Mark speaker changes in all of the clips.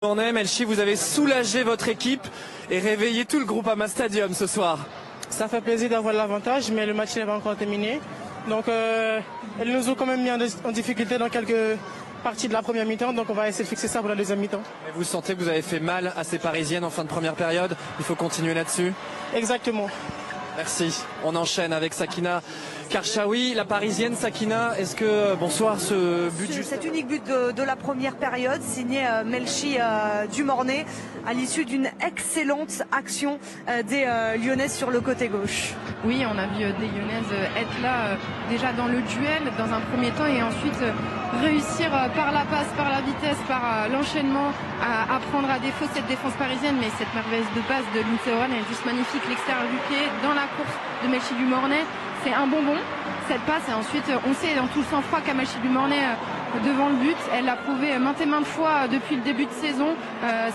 Speaker 1: Melchi, vous avez soulagé votre équipe et réveillé tout le Groupama Stadium ce soir.
Speaker 2: Ça fait plaisir d'avoir l'avantage, mais le match n'est pas encore terminé. Donc, elles nous ont quand même mis en difficulté dans quelques parties de la première mi-temps. Donc, on va essayer de fixer ça pour la deuxième mi-temps.
Speaker 1: Et vous sentez que vous avez fait mal à ces Parisiennes en fin de première période. Il faut continuer là-dessus.
Speaker 2: Exactement.
Speaker 1: Merci. On enchaîne avec Sakina Karchaoui, la Parisienne. Sakina, est-ce que, bonsoir, ce but...
Speaker 3: Cet unique but de la première période, signé Melchi Dumornay, à l'issue d'une excellente action des Lyonnaises sur le côté gauche.
Speaker 4: Oui, on a vu des Lyonnaises être là déjà dans le duel dans un premier temps et ensuite réussir par la passe, par la vitesse, par l'enchaînement à prendre à défaut cette défense parisienne. Mais cette merveilleuse de passe de Lindsay Horan est juste magnifique. L'extérieur du pied dans la course de Melchi Dumornay, c'est un bonbon cette passe. Et ensuite on sait dans tout le sang-froid qu'a Melchi Dumornay devant le but. Elle l'a prouvé maintes et maintes fois depuis le début de saison.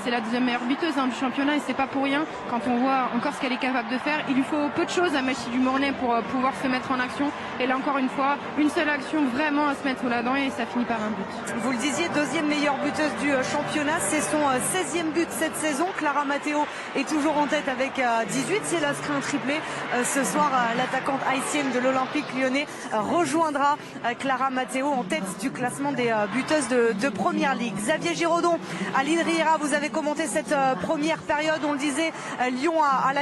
Speaker 4: C'est la deuxième meilleure buteuse du championnat et c'est pas pour rien quand on voit encore ce qu'elle est capable de faire. Il lui faut peu de choses à Melchi Dumornay pour pouvoir se mettre en action. Et là encore une fois, une seule action vraiment à se mettre là-dedans et ça finit par un but.
Speaker 3: Vous le disiez, deuxième meilleure buteuse du championnat. C'est son 16e but cette saison. Clara Matteo est toujours en tête avec 18. Si elle inscrit un triplé ce soir, l'attaquante haïtienne de l'Olympique lyonnais rejoindra Clara Matteo en tête du classement des buteuses de première ligue. Xavier Giraudon, Aline Riera, vous avez commenté cette première période. On le disait, Lyon a l'habitude